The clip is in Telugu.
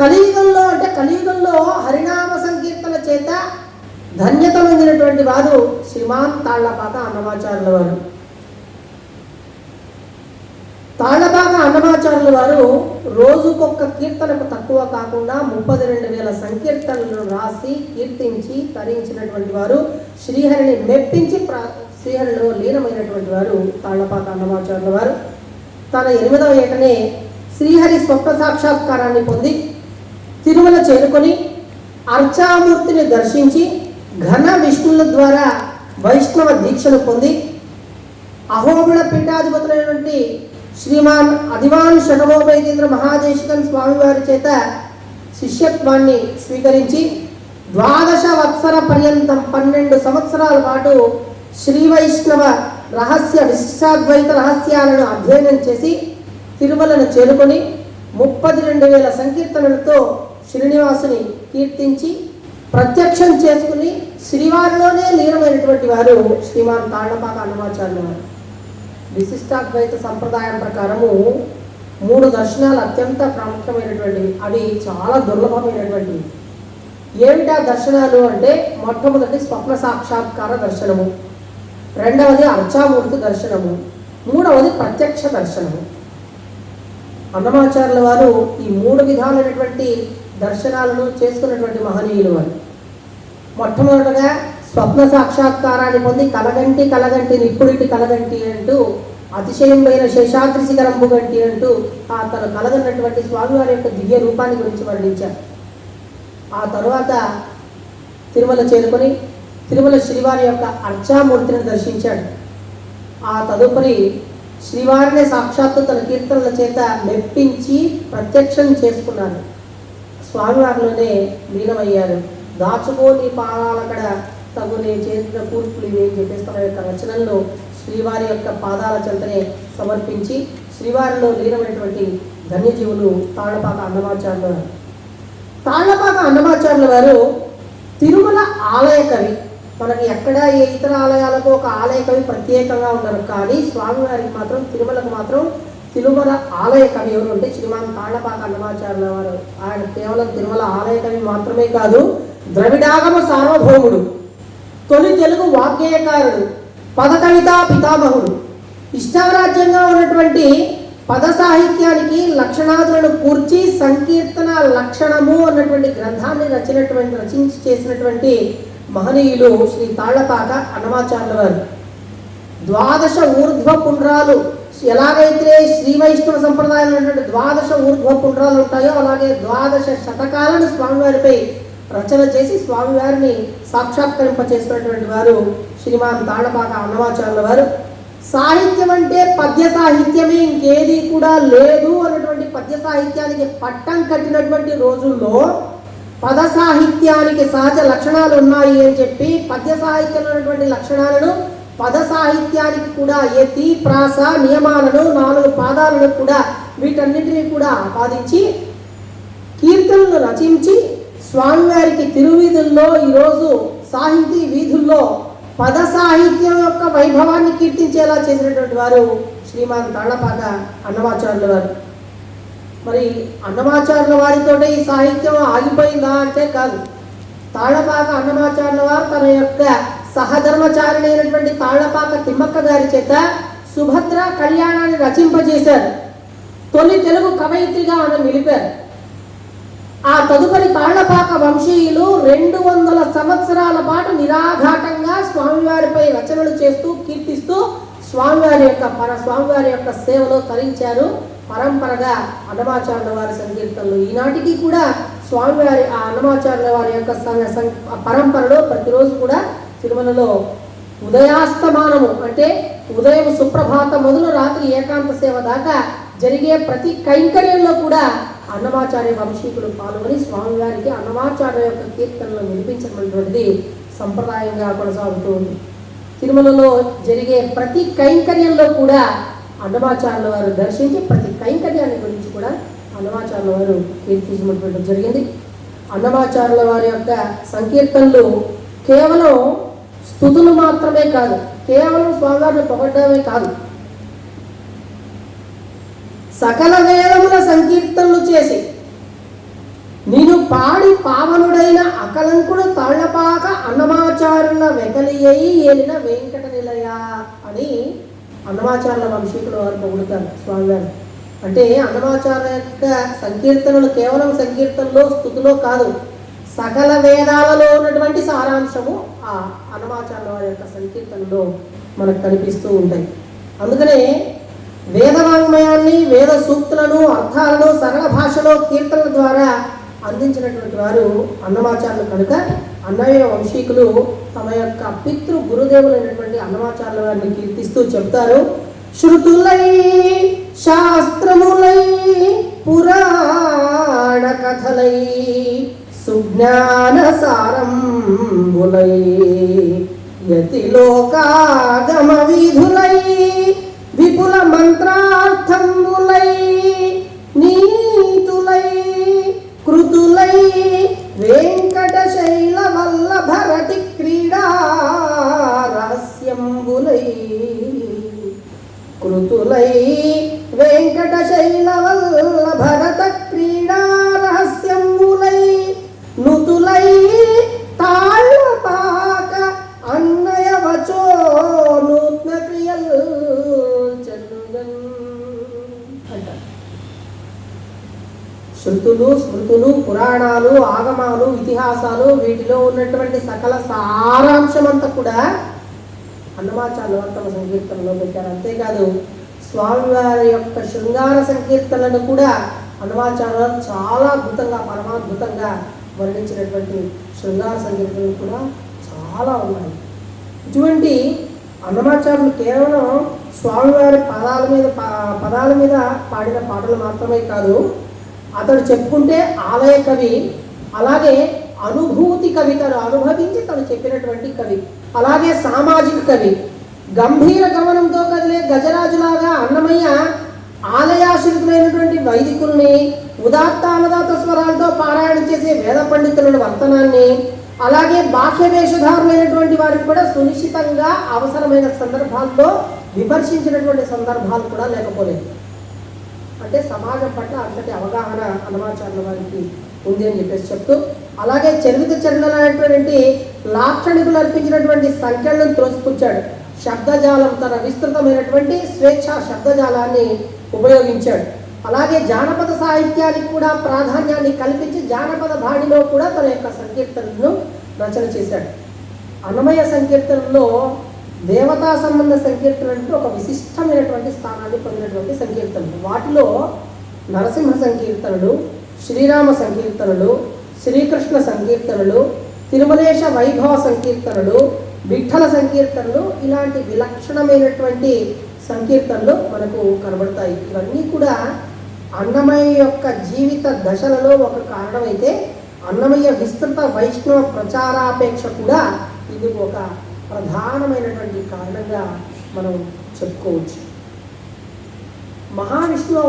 కలియుగంలో అంటే కలియుగంలో హరినామ సంకీర్తన చేత ధన్యత పొందినటువంటి వారు శ్రీమాన్ తాళ్లపాక అన్నమాచార్యుల వారు. తాళ్లపాక అన్నమాచార్యుల వారు రోజుకొక్క కీర్తనకు తక్కువ కాకుండా 32,000 సంకీర్తనలను రాసి కీర్తించి తరించినటువంటి వారు, శ్రీహరిని మెప్పించి శ్రీహరిలో లీనమైనటువంటి వారు తాళ్లపాక అన్నమాచార్యుల వారు. తన 8వ ఏటనే శ్రీహరి స్వప్న సాక్షాత్కారాన్ని పొంది తిరుమల చేరుకొని అర్చామూర్తిని దర్శించి ఘన విష్ణుల ద్వారా వైష్ణవ దీక్షను పొంది అహోబిళ పీఠాధిపతులైనటువంటి శ్రీమాన్ అదివాన్ షణమోపేతేంద్ర మహాదేశికన్ స్వామివారి చేత శిష్యత్వాన్ని స్వీకరించి 12 వత్సర పర్యంతం 12 సంవత్సరాల పాటు శ్రీ వైష్ణవ రహస్య విశిష్టాద్వైత రహస్యాలను అధ్యయనం చేసి తిరుమలను చేరుకొని 32,000 సంకీర్తనలతో శ్రీనివాసుని కీర్తించి ప్రత్యక్షం చేసుకుని శ్రీవారిలోనే లీనమైనటువంటి వారు శ్రీమాన్ తాళ్లపాక అన్నమాచార్యుల వారు. విశిష్టాద్వైత సంప్రదాయం ప్రకారము 3 దర్శనాలు అత్యంత ప్రాముఖ్యమైనటువంటివి, అవి చాలా దుర్లభమైనటువంటివి. ఏమిటా దర్శనాలు అంటే, మొట్టమొదటి స్వప్న సాక్షాత్కార దర్శనము, రెండవది అర్చామూర్తి దర్శనము, మూడవది ప్రత్యక్ష దర్శనము. అన్నమాచార్యుల వారు ఈ 3 విధాలైనటువంటి దర్శనాలను చేసుకున్నటువంటి మహనీయులు వారు. మొట్టమొదటగా స్వప్న సాక్షాత్కారాన్ని పొంది కలగంటి నిప్పుడిటి కలగంటి అంటూ అతిశయమైన శేషాద్రి శిఖరంబు గంటి అంటూ తను కలగన్నటువంటి స్వామివారి యొక్క దివ్య రూపాన్ని గురించి వర్ణించారు. ఆ తరువాత తిరుమల చేరుకొని తిరుమల శ్రీవారి యొక్క అర్చామూర్తిని దర్శించాడు. ఆ తదుపరి శ్రీవారిని సాక్షాత్తు తన కీర్తనల చేత మెప్పించి ప్రత్యక్షం చేసుకున్నాడు. స్వామివారిలోనే లీనమయ్యారు. దాచుకోని పాదాలకడ తగునే చేసిన కూర్పులు ఇవి అని చెప్పేసి తన యొక్క రచనలను శ్రీవారి యొక్క పాదాల చెంతనే సమర్పించి శ్రీవారిలో లీనమైనటువంటి ధన్యజీవులు తాళ్లపాక అన్నమాచార్యుల వారు. తాళ్లపాక అన్నమాచార్యుల వారు తిరుమల ఆలయ కవి. మనకి ఎక్కడ ఏ ఇతర ఆలయాలకు ఒక ఆలయ కవి ప్రత్యేకంగా ఉన్నారు, కానీ స్వామివారికి మాత్రం తిరుమలకు మాత్రం తిరుమల ఆలయ కవి ఎవరు అంటే శ్రీమాన్ తాళ్లపాక అన్నమాచార్యుల వారు. ఆయన కేవలం తిరుమల ఆలయ కవి మాత్రమే కాదు, ద్రవిడాగమ సార్వభౌముడు, తొలి తెలుగు వాగ్గేయకారుడు, పదకవితా పితామహుడు. ఇష్టారాజ్యంగా ఉన్నటువంటి పద సాహిత్యానికి లక్షణాదులను కూర్చి సంకీర్తన లక్షణము అన్నటువంటి గ్రంథాన్ని రచించి చేసినటువంటి మహనీయులు శ్రీ తాళ్లపాక అన్నమాచార్యుల వారు. 12 ఊర్ధ్వ పుండ్రాలు, ఎలాగైతే శ్రీ వైష్ణవ సంప్రదాయంలో ఉన్నటువంటి 12 ఊర్ధ్వ పుండ్రాలు ఉంటాయో అలాగే 12 శతకాలను స్వామివారిపై రచన చేసి స్వామివారిని సాక్షాత్కరింపచేసినటువంటి వారు శ్రీమాన్ తాళ్లపాక అన్నమాచార్యుల వారు. సాహిత్యం అంటే పద్య సాహిత్యమే, ఇంకేది కూడా లేదు అన్నటువంటి పద్య సాహిత్యానికి పట్టం కట్టినటువంటి రోజుల్లో పద సాహిత్యానికి సహజ లక్షణాలు ఉన్నాయి అని చెప్పి పద్య సాహిత్యంలో ఉన్నటువంటి లక్షణాలను పద సాహిత్యానికి కూడా యతి ప్రాస నియమాలను 4 పాదాలను కూడా వీటన్నిటినీ కూడా ఆపాదించి కీర్తనలు రచించి స్వామివారికి తిరువీధుల్లో ఈరోజు సాహితీ వీధుల్లో పద సాహిత్యం యొక్క వైభవాన్ని కీర్తించేలా చేసినటువంటి వారు శ్రీమాన్ తాళ్లపాక అన్నమాచార్యుల వారు. మరి అన్నమాచార్యుల వారితో ఈ సాహిత్యం ఆగిపోయిందా అంటే కాదు. తాళ్లపాక అన్నమాచార్యుల వారు తన యొక్క సహధర్మచారిణి అయినటువంటి తాళ్లపాక తిమ్మక్క గారి చేత సుభద్ర కళ్యాణాన్ని రచింపజేశారు. తొలి తెలుగు కవయిత్రిగా ఆమె నిలిపారు. ఆ తదుపరి తాళ్లపాక వంశీయులు 200 సంవత్సరాల పాటు నిరాఘాటంగా స్వామివారిపై రచనలు చేస్తూ కీర్తిస్తూ స్వామివారి యొక్క సేవలో తరించారు. పరంపరగా అన్నమాచార్యుల వారి సంకీర్తనలు ఈనాటికి కూడా స్వామివారి ఆ అన్నమాచార్యుల వారి యొక్క పరంపరలో ప్రతిరోజు కూడా తిరుమలలో ఉదయాస్తమానము అంటే ఉదయం సుప్రభాత మొదలు రాత్రి ఏకాంత సేవ దాకా జరిగే ప్రతి కైంకర్యంలో కూడా అన్నమాచార్య వంశీకులు పాల్గొని స్వామివారికి అన్నమాచార్య యొక్క కీర్తనలు వినిపించినటువంటిది సంప్రదాయంగా కొనసాగుతూ ఉంది. తిరుమలలో జరిగే ప్రతి కైంకర్యంలో కూడా అన్నమాచార్యుల వారు దర్శించి ప్రతి కైంకర్యాన్ని గురించి కూడా అన్నమాచార్యుల వారు కీర్తించడం జరిగింది. అన్నమాచార్యుల వారి యొక్క సంకీర్తనలు కేవలం స్తుతులు మాత్రమే కాదు, కేవలం స్వామివారిని పొగడమే కాదు, సకల వేదముల సంకీర్తనలు చేసి నేను పాడి పావనుడైన అకలంకుడు తాళ్లపాక అన్నమాచారుల వెకలియ్యి ఏలిన వెంకట నిలయ అని అన్నమాచార్యుల వంశీకుల వారు పొగుడుతారు స్వామివారు. అంటే అన్నమాచార్య యొక్క సంకీర్తనలు కేవలం సంకీర్తనలో స్తుతిలో కాదు, సకల వేదాలలో ఉన్నటువంటి సారాంశము ఆ అన్నమాచార్యుల వారి యొక్క సంకీర్తనలో మనకు కనిపిస్తూ ఉంటాయి. అందుకనే వేదవాంగ్మయాన్ని, వేద సూక్తులను, అర్థాలను సరళ భాషలో కీర్తనల ద్వారా అందించినటువంటి వారు అన్నమాచార్యులు కనుక అన్నయ్య వంశీకులు తమ యొక్క పితృ గురుదేవులైనటువంటి అన్నమాచార్యుల వారిని కీర్తిస్తూ చెప్తారు. శృతులై శాస్త్రములై పురాణ కథలై సుజ్ఞాన సారంబులై యతిలోకాగమ విధులై విపుల మంత్రార్థంబులై నీతులై కృతులై వెంకటశైల వల్లభరతి క్రీడా రహస్యంబులై కృతులై వెంకటశైల వల్లభరత క్రీడా రహస్యంబులై నుతులై తాళ్లపాక అన్నయ వచో నూత్న క్రియల్ చందన్ అంటారు. శృతులు, స్మృతులు, పురాణాలు, ఆగమాలు, ఇతిహాసాలు వీటిలో ఉన్నటువంటి సకల సారాంశమంతా కూడా అన్నమాచార్యుల వారు తమ సంకీర్తనలో పెట్టారు. అంతేకాదు స్వామివారి యొక్క శృంగార సంకీర్తనలను కూడా అన్నమాచార్యుల వారు చాలా అద్భుతంగా, పరమాద్భుతంగా వర్ణించినటువంటి శృంగార సంకీర్తనలు కూడా చాలా ఉన్నాయి. ఇటువంటి అన్నమాచార్యులు కేవలం స్వామివారి పదాల మీద పాడిన పాటలు మాత్రమే కాదు, అతడు చెప్పుకుంటే ఆలయ కవి, అలాగే అనుభూతి కవితను అనుభవించి తను చెప్పినటువంటి కవి, అలాగే సామాజిక కవి. గంభీర గమనంతో కదిలే గజరాజులాగా అన్నమయ్య ఆలయాశ్రితులైనటువంటి వైదికుల్ని, ఉదాత్త అనదాత స్వరాలతో పారాయణ చేసే వేద పండితుల వర్తనాన్ని, అలాగే బాహ్య వేషధారులైనటువంటి వారిని కూడా సునిశ్చితంగా అవసరమైన సందర్భాల్లో విమర్శించినటువంటి సందర్భాలు కూడా లేకపోలేదు. అంటే సమాజం పట్ల అంతటి అవగాహన అన్నమాచార్యుల వారికి ఉంది అని చెప్పేసి చెప్తూ, అలాగే చరివిత చరణమైనటువంటి లాక్షణికులు అర్పించినటువంటి సంఖ్యలను త్రోసిపుచ్చాడు. శబ్దజాలం, తన విస్తృతమైనటువంటి స్వేచ్ఛా శబ్దజాలాన్ని ఉపయోగించాడు. అలాగే జానపద సాహిత్యానికి కూడా ప్రాధాన్యాన్ని కల్పించి జానపద బాణిలో కూడా తన యొక్క సంకీర్తనలను రచన చేశాడు. అన్నమయ్య సంకీర్తనలో దేవతా సంబంధ సంకీర్తనలు ఒక విశిష్టమైనటువంటి స్థానాన్ని పొందినటువంటి సంకీర్తనలు. వాటిలో నరసింహ సంకీర్తనలు, శ్రీరామ సంకీర్తనలు, శ్రీకృష్ణ సంకీర్తనలు, తిరుమలేశ వైభవ సంకీర్తనలు, విఠల సంకీర్తనలు, ఇలాంటి విలక్షణమైనటువంటి సంకీర్తనలు మనకు కనబడతాయి. ఇవన్నీ కూడా అన్నమయ్య యొక్క జీవిత దశలలో ఒక కారణమైతే, అన్నమయ్య విస్తృత వైష్ణవ ప్రచారాపేక్ష కూడా ఇది ఒక ప్రధానమైనటువంటి కారణంగా మనం చెప్పుకోవచ్చు. మహావిష్ణువు